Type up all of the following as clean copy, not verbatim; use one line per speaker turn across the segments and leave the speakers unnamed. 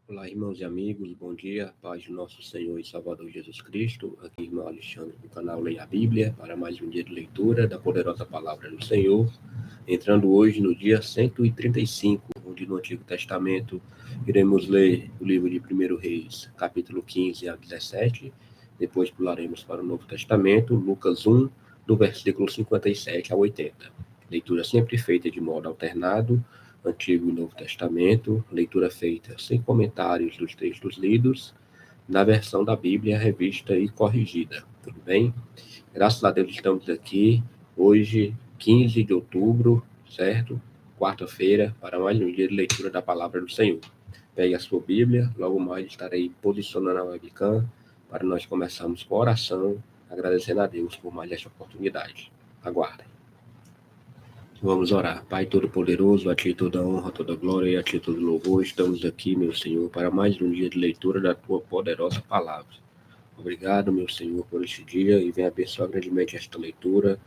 Olá, irmãos e amigos, bom dia, paz do nosso Senhor e Salvador Jesus Cristo. Aqui, irmão Alexandre, do canal Leia a Bíblia, para mais um dia de leitura da poderosa palavra do Senhor. Entrando hoje no dia 135, onde no Antigo Testamento iremos ler o livro de 1 Reis, capítulo 15 a 17. Depois pularemos para o Novo Testamento, Lucas 1, do versículo 57 a 80. Leitura sempre feita de modo alternado, Antigo e Novo Testamento, leitura feita sem comentários dos textos lidos, na versão da Bíblia revista e corrigida. Tudo bem? Graças a Deus estamos aqui, hoje, 15 de outubro, certo? Quarta-feira, para mais um dia de leitura da Palavra do Senhor. Pegue a sua Bíblia, logo mais estarei posicionando a webcam para nós começarmos com a oração, agradecendo a Deus por mais esta oportunidade. Aguardem. Vamos orar. Pai Todo-Poderoso, a Ti toda honra, toda glória e a Ti todo louvor. Estamos aqui, meu Senhor, para mais um dia de leitura da Tua poderosa palavra. Obrigado, meu Senhor, por este dia e venha abençoar grandemente esta leitura,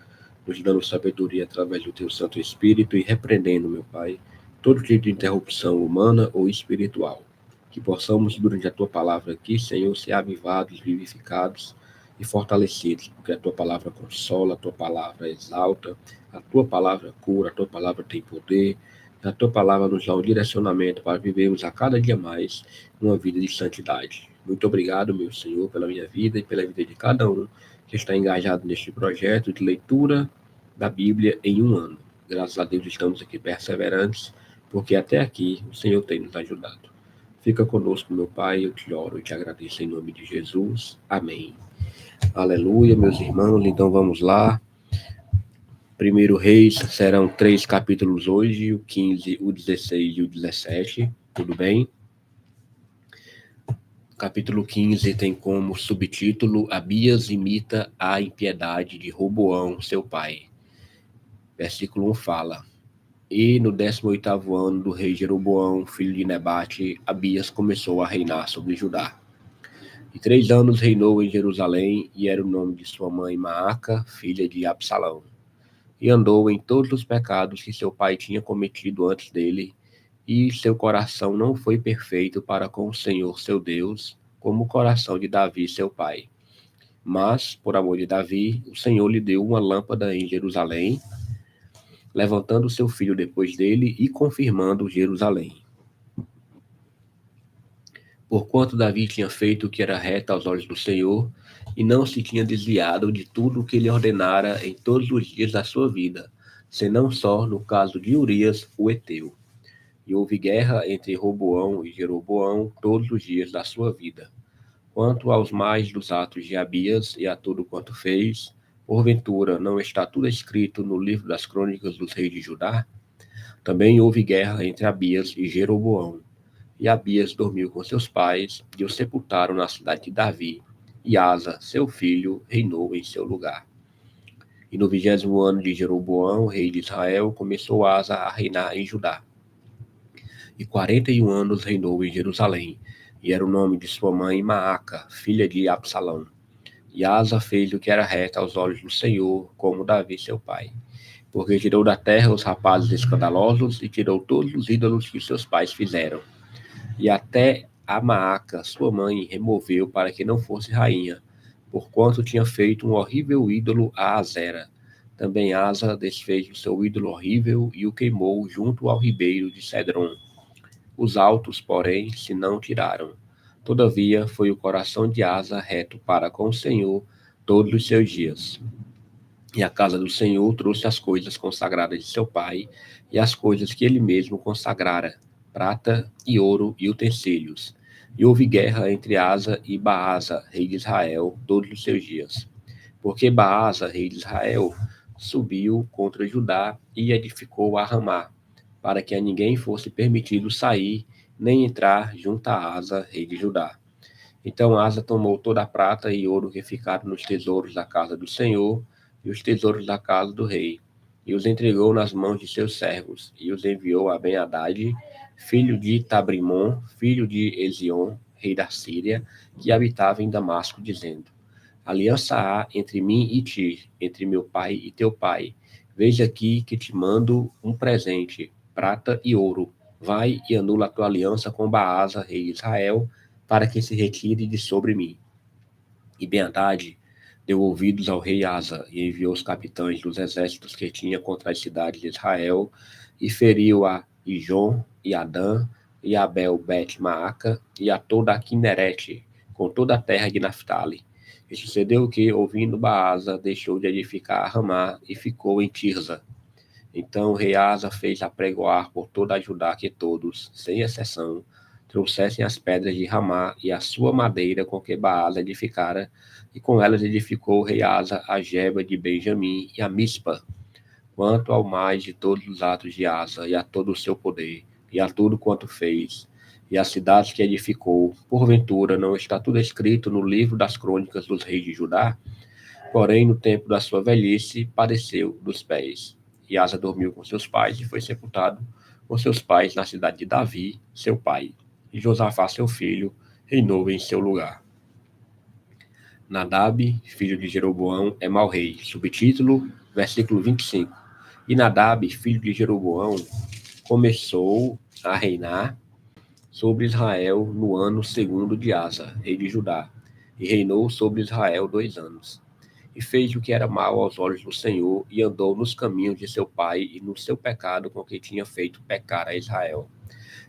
nos dando sabedoria através do Teu Santo Espírito e repreendendo, meu Pai, todo tipo de interrupção humana ou espiritual. Que possamos, durante a Tua palavra aqui, Senhor, ser avivados, vivificados e fortalecidos, porque a Tua palavra consola, a Tua palavra exalta, a Tua palavra cura, a Tua palavra tem poder, a Tua palavra nos dá um direcionamento para vivermos a cada dia mais uma vida de santidade. Muito obrigado, meu Senhor, pela minha vida e pela vida de cada um que está engajado neste projeto de leitura da Bíblia em um ano. Graças a Deus estamos aqui perseverantes, porque até aqui o Senhor tem nos ajudado. Fica conosco, meu Pai, eu te oro e te agradeço em nome de Jesus. Amém. Aleluia, meus irmãos, então vamos lá. 1 Reis serão 3 capítulos hoje, o 15, o 16 e o 17, tudo bem? Capítulo 15 tem como subtítulo Abias imita a impiedade de Roboão, seu pai. Versículo 1 fala: E no 18º ano do rei Jeroboão, filho de Nebate, Abias começou a reinar sobre Judá. E 3 anos reinou em Jerusalém, e era o nome de sua mãe Maaca, filha de Absalão. E andou em todos os pecados que seu pai tinha cometido antes dele, e seu coração não foi perfeito para com o Senhor seu Deus, como o coração de Davi seu pai. Mas, por amor de Davi, o Senhor lhe deu uma lâmpada em Jerusalém, levantando seu filho depois dele e confirmando Jerusalém. Porquanto Davi tinha feito o que era reto aos olhos do Senhor, e não se tinha desviado de tudo o que ele ordenara em todos os dias da sua vida, senão só no caso de Urias, o heteu. E houve guerra entre Roboão e Jeroboão todos os dias da sua vida. Quanto aos mais dos atos de Abias e a tudo quanto fez, porventura não está tudo escrito no livro das crônicas dos reis de Judá? Também houve guerra entre Abias e Jeroboão. E Abias dormiu com seus pais, e o sepultaram na cidade de Davi, e Asa, seu filho, reinou em seu lugar. E no 20º ano de Jeroboão, rei de Israel, começou Asa a reinar em Judá. E 41 anos reinou em Jerusalém, e era o nome de sua mãe Maaca, filha de Absalão. E Asa fez o que era reto aos olhos do Senhor, como Davi seu pai. Porque tirou da terra os rapazes escandalosos, e tirou todos os ídolos que seus pais fizeram. E até a Maaca, sua mãe, removeu para que não fosse rainha, porquanto tinha feito um horrível ídolo a Azera. Também Asa desfez o seu ídolo horrível e o queimou junto ao ribeiro de Cedron. Os altos, porém, se não tiraram. Todavia, foi o coração de Asa reto para com o Senhor todos os seus dias. E a casa do Senhor trouxe as coisas consagradas de seu pai, e as coisas que ele mesmo consagrara, prata e ouro e utensílios. E houve guerra entre Asa e Baasa, rei de Israel, todos os seus dias. Porque Baasa, rei de Israel, subiu contra Judá e edificou a Ramá, para que a ninguém fosse permitido sair, nem entrar junto a Asa, rei de Judá. Então Asa tomou toda a prata e ouro que ficaram nos tesouros da casa do Senhor, e os tesouros da casa do rei, e os entregou nas mãos de seus servos, e os enviou a Ben-Hadad, filho de Tabrimon, filho de Ezion, rei da Síria, que habitava em Damasco, dizendo: Aliança há entre mim e ti, entre meu pai e teu pai. Veja aqui que te mando um presente, prata e ouro. Vai e anula a tua aliança com Baasa, rei de Israel, para que se retire de sobre mim. E Ben-Hadad deu ouvidos ao rei Asa e enviou os capitães dos exércitos que tinha contra as cidades de Israel e feriu a Ijon e Adã e a Abel-Bet-Maaca e a toda a Quinerete, com toda a terra de Naphtali. E sucedeu que, ouvindo Baasa, deixou de edificar Ramá e ficou em Tirza. Então o rei Asa fez apregoar por toda a Judá que todos, sem exceção, trouxessem as pedras de Ramá e a sua madeira com que Baasa edificara, e com elas edificou o rei Asa a Geba de Benjamim e a Mispa. Quanto ao mais de todos os atos de Asa, e a todo o seu poder, e a tudo quanto fez, e as cidades que edificou, porventura não está tudo escrito no livro das crônicas dos reis de Judá? Porém, no tempo da sua velhice, padeceu dos pés. E Asa dormiu com seus pais e foi sepultado com seus pais na cidade de Davi, seu pai. E Josafá, seu filho, reinou em seu lugar. Nadab, filho de Jeroboão, é mau rei. Subtítulo, versículo 25. E Nadab, filho de Jeroboão, começou a reinar sobre Israel no ano segundo de Asa, rei de Judá, e reinou sobre Israel 2 anos. E fez o que era mal aos olhos do Senhor, e andou nos caminhos de seu pai e no seu pecado com que tinha feito pecar a Israel.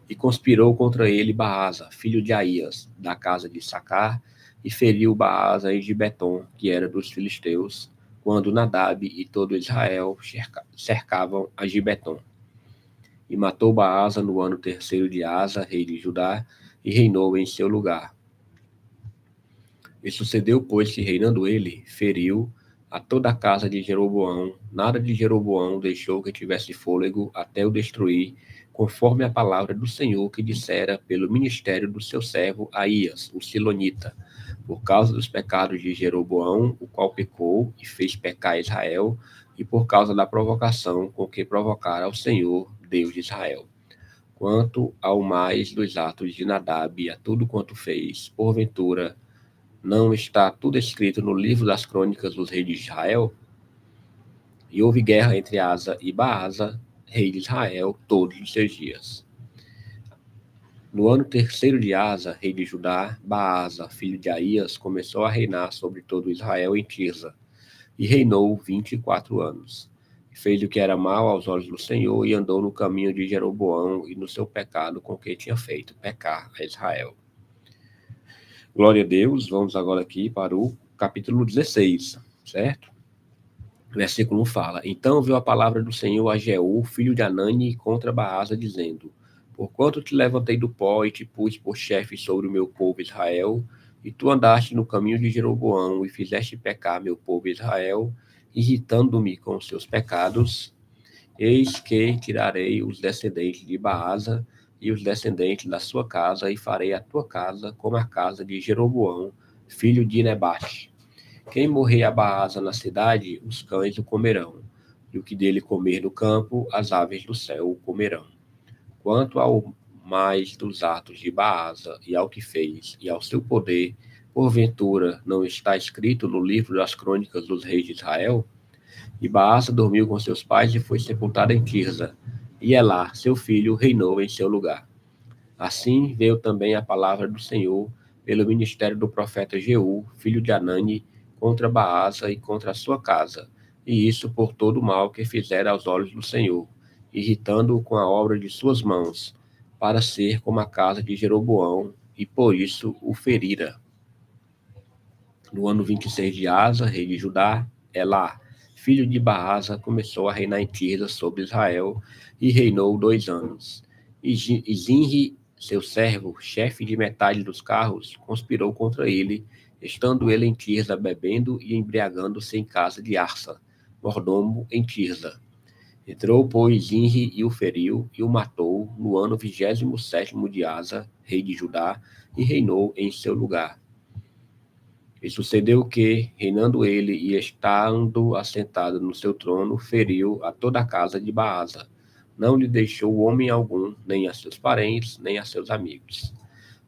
E conspirou contra ele Baasa, filho de Aías, da casa de Sacar, e feriu Baasa em Gibeton, que era dos filisteus, quando Nadab e todo Israel cercavam a Gibeton. E matou Baasa no ano terceiro de Asa, rei de Judá, e reinou em seu lugar. E sucedeu, pois, que reinando ele, feriu a toda a casa de Jeroboão. Nada de Jeroboão deixou que tivesse fôlego até o destruir, conforme a palavra do Senhor que dissera pelo ministério do seu servo Aías, o Silonita, por causa dos pecados de Jeroboão, o qual pecou e fez pecar Israel, e por causa da provocação com que provocara ao Senhor, Deus de Israel. Quanto ao mais dos atos de Nadab e a tudo quanto fez, porventura, não está tudo escrito no livro das crônicas dos reis de Israel? E houve guerra entre Asa e Baasa, rei de Israel, todos os seus dias. No ano terceiro de Asa, rei de Judá, Baasa, filho de Aías, começou a reinar sobre todo Israel em Tirza, e reinou 24 anos. E fez o que era mal aos olhos do Senhor, e andou no caminho de Jeroboão e no seu pecado com que tinha feito pecar a Israel. Glória a Deus. Vamos agora aqui para o capítulo 16, certo? Versículo 1 fala: Então veio a palavra do Senhor a Jeú, filho de Anani, contra Baasa, dizendo: Porquanto te levantei do pó e te pus por chefe sobre o meu povo Israel, e tu andaste no caminho de Jeroboão e fizeste pecar meu povo Israel, irritando-me com os seus pecados, eis que tirarei os descendentes de Baasa e os descendentes da sua casa, e farei a tua casa como a casa de Jeroboão, filho de Nebate. Quem morrer a Baasa na cidade, os cães o comerão, e o que dele comer no campo, as aves do céu o comerão. Quanto ao mais dos atos de Baasa, e ao que fez, e ao seu poder, porventura não está escrito no livro das crônicas dos reis de Israel? E Baasa dormiu com seus pais e foi sepultado em Tirza, e Elá, seu filho, reinou em seu lugar. Assim veio também a palavra do Senhor pelo ministério do profeta Jeú, filho de Anani, contra Baasa e contra a sua casa, e isso por todo o mal que fizera aos olhos do Senhor, irritando-o com a obra de suas mãos, para ser como a casa de Jeroboão, e por isso o ferira. No ano 26 de Asa, rei de Judá, Elá, filho de Baasa, começou a reinar em Tirza sobre Israel, e reinou 2 anos. E Zinri, seu servo, chefe de metade dos carros, conspirou contra ele, estando ele em Tirza, bebendo e embriagando-se em casa de Arsa, mordomo em Tirza. Entrou, pois, Zinri e o feriu, e o matou, no ano 27º de Asa, rei de Judá, e reinou em seu lugar. E sucedeu que, reinando ele e estando assentado no seu trono, feriu a toda a casa de Baasa. Não lhe deixou homem algum, nem a seus parentes, nem a seus amigos.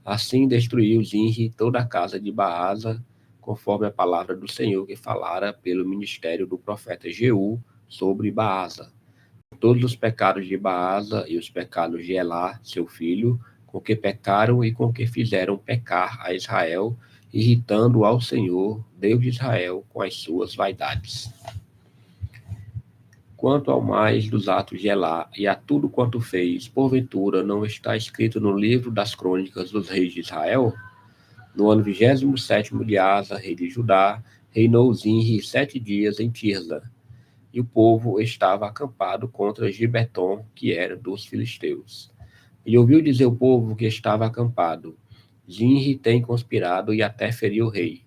Assim destruiu Zinri toda a casa de Baasa, conforme a palavra do Senhor que falara pelo ministério do profeta Jeú sobre Baasa. todos os pecados de Baasa e os pecados de Elá, seu filho, com que pecaram e com que fizeram pecar a Israel, irritando ao Senhor, Deus de Israel, com as suas vaidades. Quanto ao mais dos atos de Elá e a tudo quanto fez, porventura não está escrito no livro das crônicas dos reis de Israel? No ano 27º de Asa, rei de Judá, reinou Zinri 7 dias em Tirza, e o povo estava acampado contra Gibeton, que era dos filisteus. E ouviu dizer o povo que estava acampado: Zinri tem conspirado e até feriu o rei.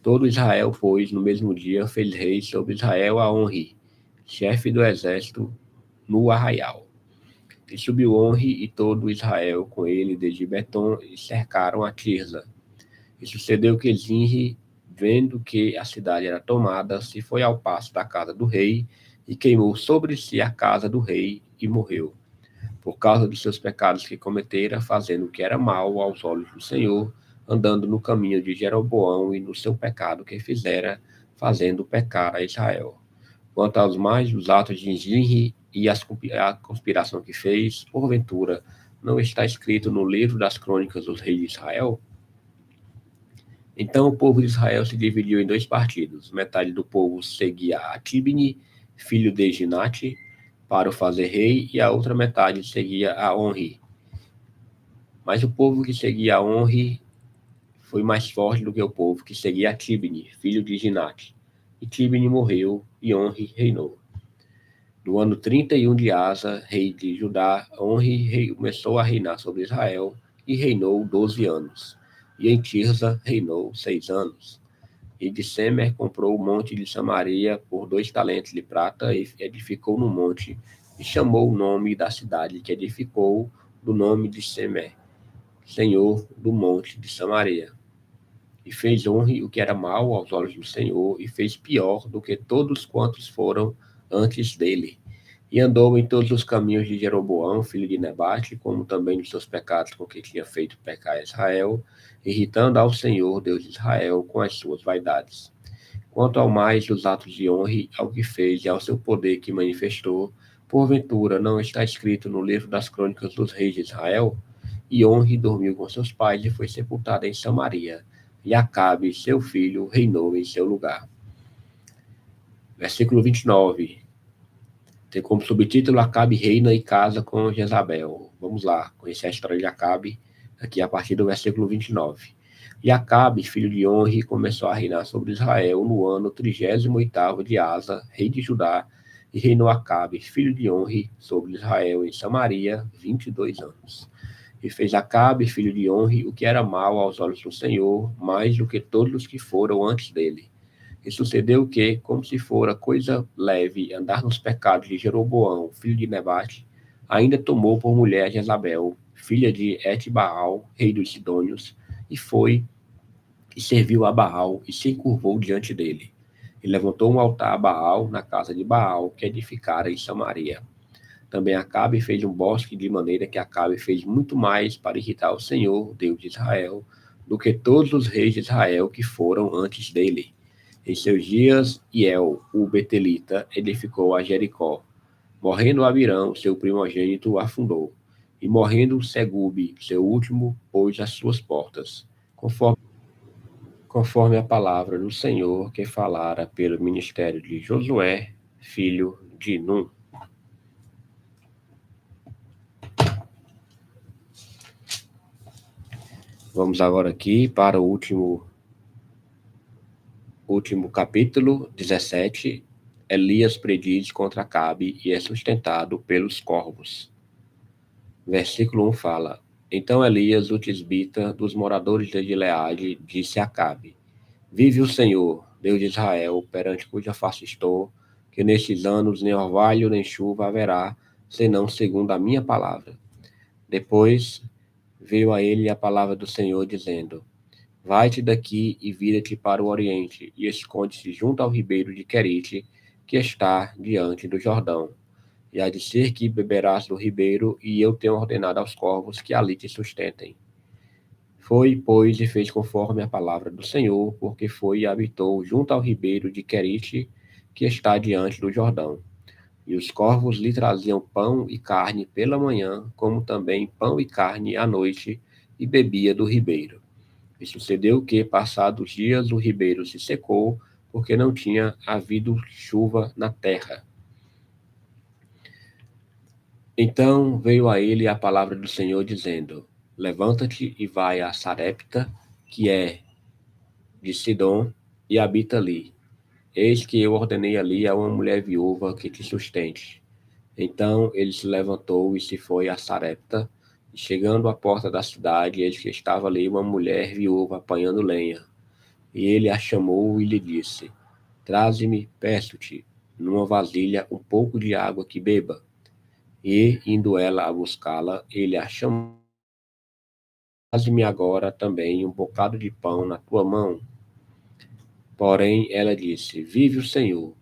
Todo Israel, pois, no mesmo dia fez rei sobre Israel a Onri, chefe do exército, no arraial. E subiu Onri e todo Israel com ele de Gibeton e cercaram a Tirza. E sucedeu que Zinri, vendo que a cidade era tomada, se foi ao passo da casa do rei e queimou sobre si a casa do rei e morreu, por causa dos seus pecados que cometera, fazendo o que era mal aos olhos do Senhor, andando no caminho de Jeroboão e no seu pecado que fizera, fazendo pecar a Israel. Quanto aos mais dos atos de Zinri e a conspiração que fez, porventura, não está escrito no livro das crônicas dos reis de Israel? Então o povo de Israel se dividiu em 2 partidos. Metade do povo seguia a Tibni, filho de Ginate, para o fazer rei, e a outra metade seguia a Onri. Mas o povo que seguia a Onri foi mais forte do que o povo que seguia a Tibni, filho de Ginate. E Tibni morreu, e Onri reinou. No ano 31 de Asa, rei de Judá, Onri começou a reinar sobre Israel, e reinou 12 anos. E em Tirza reinou 6 anos. E de Semer comprou o monte de Samaria por 2 talentos de prata e edificou no monte, e chamou o nome da cidade que edificou do nome de Semer, Senhor do monte de Samaria. E fez honre o que era mal aos olhos do Senhor, e fez pior do que todos quantos foram antes dele. E andou em todos os caminhos de Jeroboão, filho de Nebate, como também nos seus pecados com que tinha feito pecar Israel, irritando ao Senhor, Deus de Israel, com as suas vaidades. Quanto ao mais dos atos de honra, ao que fez e ao seu poder que manifestou, porventura não está escrito no livro das crônicas dos reis de Israel? E Honre dormiu com seus pais e foi sepultado em Samaria, e Acabe, seu filho, reinou em seu lugar. Versículo 29. Tem como subtítulo Acabe reina e casa com Jezabel. Vamos lá, conhecer a história de Acabe aqui a partir do versículo 29. E Acabe, filho de Onri, começou a reinar sobre Israel no ano 38º de Asa, rei de Judá, e reinou Acabe, filho de Onri, sobre Israel em Samaria 22 anos. E fez Acabe, filho de Onri, o que era mal aos olhos do Senhor, mais do que todos os que foram antes dele. E sucedeu que, como se fora coisa leve andar nos pecados de Jeroboão, filho de Nebate, ainda tomou por mulher Jezabel, filha de Etbaal, rei dos Sidônios, e foi e serviu a Baal e se encurvou diante dele. E levantou um altar a Baal na casa de Baal, que edificara em Samaria. Também Acabe fez um bosque, de maneira que Acabe fez muito mais para irritar o Senhor, Deus de Israel, do que todos os reis de Israel que foram antes dele. Em seus dias, Iel, o Betelita, edificou a Jericó. Morrendo Abirão, seu primogênito, afundou. E morrendo Segube, seu último, pôs as suas portas. Conforme a palavra do Senhor que falara pelo ministério de Josué, filho de Num. Vamos agora aqui para o último capítulo, 17. Elias prediz contra Acabe e é sustentado pelos corvos. Versículo 1 fala: Então Elias, o tisbita, dos moradores de Gileade, disse a Acabe: Vive o Senhor, Deus de Israel, perante cuja face estou, que nestes anos nem orvalho nem chuva haverá, senão segundo a minha palavra. Depois veio a ele a palavra do Senhor, dizendo: Vai-te daqui e vira-te para o oriente, e esconde-se junto ao ribeiro de Querite, que está diante do Jordão. E há de ser que beberás do ribeiro, e eu tenho ordenado aos corvos que ali te sustentem. Foi, pois, e fez conforme a palavra do Senhor, porque foi e habitou junto ao ribeiro de Querite, que está diante do Jordão. E os corvos lhe traziam pão e carne pela manhã, como também pão e carne à noite, e bebia do ribeiro. E sucedeu que, passados dias, o ribeiro se secou, porque não tinha havido chuva na terra. Então veio a ele a palavra do Senhor, dizendo: Levanta-te e vai a Sarepta, que é de Sidom, e habita ali. Eis que eu ordenei ali a uma mulher viúva que te sustente. Então ele se levantou e se foi a Sarepta, e chegando à porta da cidade, eis que estava ali uma mulher viúva apanhando lenha. E ele a chamou e lhe disse: Traze-me, peço-te, numa vasilha um pouco de água que beba. E, indo ela a buscá-la, ele a chamou: Traze-me agora também um bocado de pão na tua mão. Porém, ela disse: Vive o Senhor,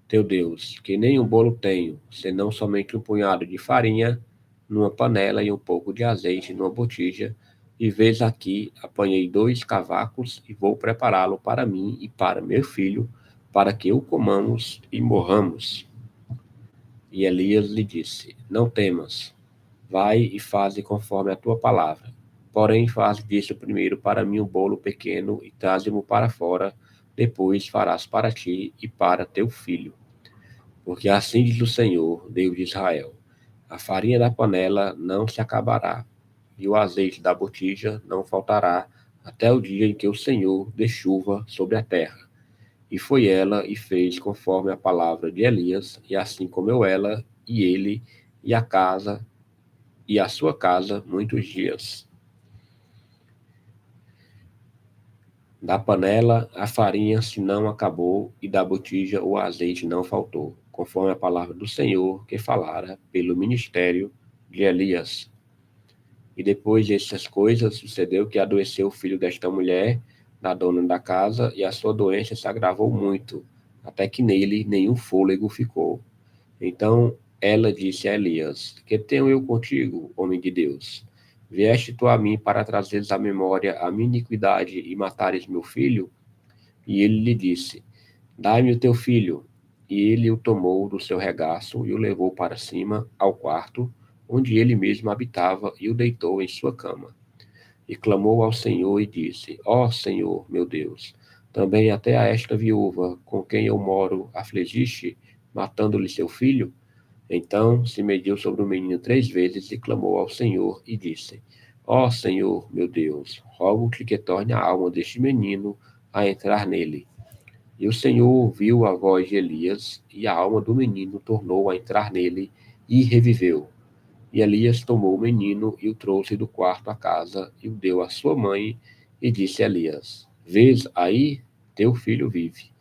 teu Deus, que nem um bolo tenho, senão somente um punhado de farinha numa panela e um pouco de azeite numa botija. E vês aqui, apanhei 2 cavacos e vou prepará-lo para mim e para meu filho, para que o comamos e morramos. E Elias lhe disse: Não temas, vai e faze conforme a tua palavra. Porém, faz disso primeiro para mim um bolo pequeno e traze-mo para fora, depois farás para ti e para teu filho. Porque assim diz o Senhor, Deus de Israel: a farinha da panela não se acabará, e o azeite da botija não faltará, até o dia em que o Senhor dê chuva sobre a terra. E foi ela e fez conforme a palavra de Elias, e assim comeu ela e ele e a casa e a sua casa muitos dias. Da panela a farinha se não acabou, e da botija o azeite não faltou, conforme a palavra do Senhor que falara pelo ministério de Elias. E depois dessas coisas, sucedeu que adoeceu o filho desta mulher, da dona da casa, e a sua doença se agravou muito, até que nele nenhum fôlego ficou. Então ela disse a Elias: Que tenho eu contigo, homem de Deus? Vieste tu a mim para trazeres à memória a minha iniquidade e matares meu filho? E ele lhe disse: Dai-me o teu filho. E ele o tomou do seu regaço e o levou para cima, ao quarto, onde ele mesmo habitava, e o deitou em sua cama. E clamou ao Senhor e disse: Ó Senhor, meu Deus, também até a esta viúva, com quem eu moro, afligiste, matando-lhe seu filho? Então se mediu sobre o menino 3 vezes e clamou ao Senhor e disse: Ó Senhor, meu Deus, rogo-te que torne a alma deste menino a entrar nele. E o Senhor ouviu a voz de Elias, e a alma do menino tornou a entrar nele, e reviveu. E Elias tomou o menino e o trouxe do quarto à casa, e o deu à sua mãe, e disse a Elias: Vês aí, teu filho vive.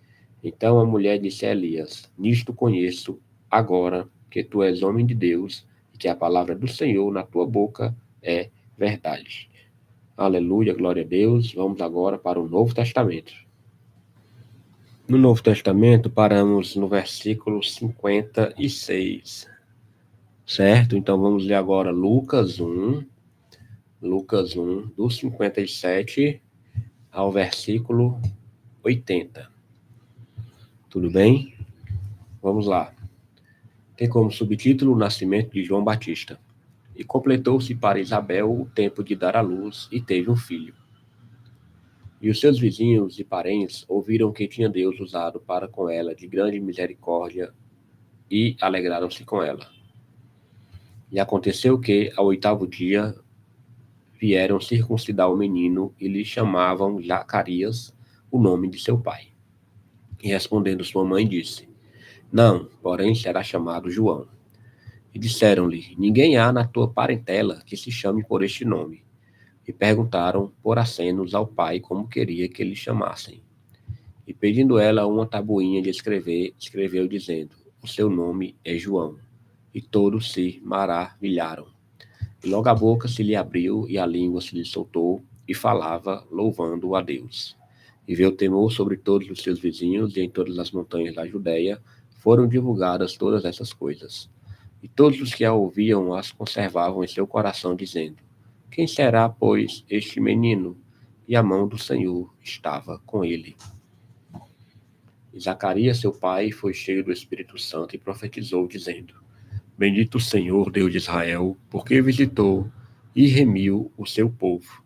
Então a mulher disse a Elias: Nisto conheço agora que tu és homem de Deus, e que a palavra do Senhor na tua boca é verdade. Aleluia, glória a Deus. Vamos agora para o Novo Testamento. No Novo Testamento, paramos no versículo 56, certo? Então vamos ler agora Lucas 1, do 57 ao versículo 80. Tudo bem? Vamos lá. Tem como subtítulo o nascimento de João Batista. E completou-se para Isabel o tempo de dar à luz, e teve um filho. E os seus vizinhos e parentes ouviram que tinha Deus usado para com ela de grande misericórdia, e alegraram-se com ela. E aconteceu que, ao 8º dia, vieram circuncidar o menino, e lhe chamavam Zacarias, o nome de seu pai. E respondendo sua mãe, disse: Não, porém será chamado João. E disseram-lhe: Ninguém há na tua parentela que se chame por este nome. E perguntaram por acenos ao pai como queria que lhe chamassem. E pedindo ela uma tabuinha de escrever, escreveu dizendo: O seu nome é João. E todos se maravilharam. E logo a boca se lhe abriu e a língua se lhe soltou, e falava, louvando a Deus. E veio temor sobre todos os seus vizinhos, e em todas as montanhas da Judéia foram divulgadas todas essas coisas. E todos os que a ouviam as conservavam em seu coração, dizendo: Quem será, pois, este menino? E a mão do Senhor estava com ele. E Zacarias, seu pai, foi cheio do Espírito Santo e profetizou, dizendo: Bendito o Senhor, Deus de Israel, porque visitou e remiu o seu povo,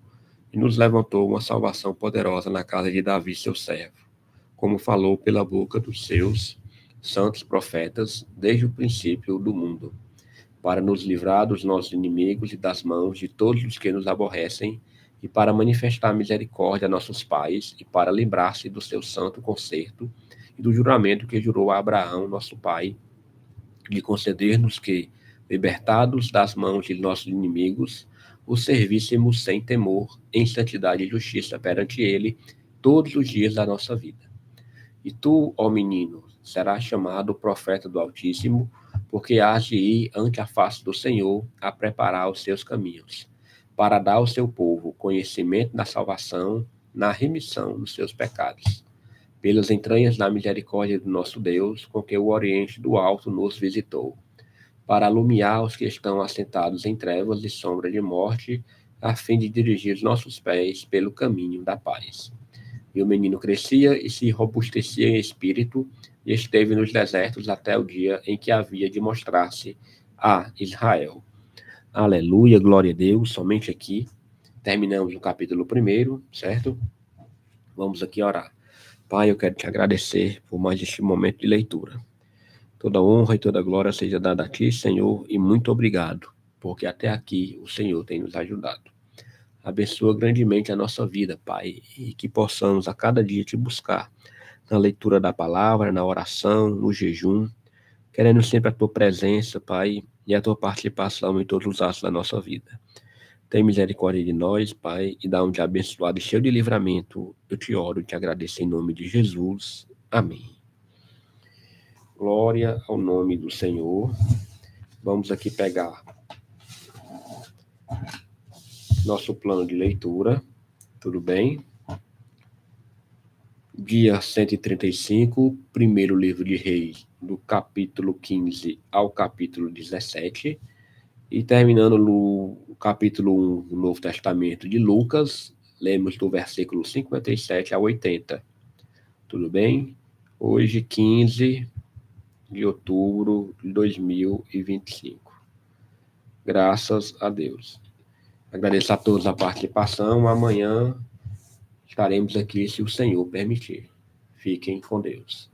e nos levantou uma salvação poderosa na casa de Davi, seu servo, como falou pela boca dos seus santos profetas desde o princípio do mundo, para nos livrar dos nossos inimigos e das mãos de todos os que nos aborrecem, e para manifestar misericórdia a nossos pais, e para lembrar-se do seu santo concerto e do juramento que jurou a Abraão, nosso pai, de conceder-nos que, libertados das mãos de nossos inimigos, o servíssemos sem temor, em santidade e justiça perante ele, todos os dias da nossa vida. E tu, ó menino, serás chamado profeta do Altíssimo, porque hás de ir ante a face do Senhor a preparar os seus caminhos, para dar ao seu povo conhecimento da salvação, na remissão dos seus pecados, pelas entranhas da misericórdia do nosso Deus, com que o Oriente do Alto nos visitou, para alumiar os que estão assentados em trevas e sombra de morte, a fim de dirigir os nossos pés pelo caminho da paz. E o menino crescia e se robustecia em espírito, e esteve nos desertos até o dia em que havia de mostrar-se a Israel. Aleluia, glória a Deus. Somente aqui terminamos o capítulo 1, certo? Vamos aqui orar. Pai, eu quero te agradecer por mais este momento de leitura. Toda honra e toda glória seja dada a ti, Senhor, e muito obrigado, porque até aqui o Senhor tem nos ajudado. Abençoa grandemente a nossa vida, Pai, e que possamos a cada dia te buscar na leitura da palavra, na oração, no jejum, querendo sempre a tua presença, Pai, e a tua participação em todos os atos da nossa vida. Tem misericórdia de nós, Pai, e dá um dia abençoado e cheio de livramento. Eu te oro e te agradeço em nome de Jesus. Amém. Glória ao nome do Senhor. Vamos aqui pegar nosso plano de leitura. Tudo bem? Dia 135, primeiro livro de Reis, do capítulo 15 ao capítulo 17. E terminando no capítulo 1 do Novo Testamento de Lucas, lemos do versículo 57 a 80. Tudo bem? Hoje, 15 de outubro de 2025. Graças a Deus. Agradeço a todos a participação. Amanhã estaremos aqui, se o Senhor permitir. Fiquem com Deus.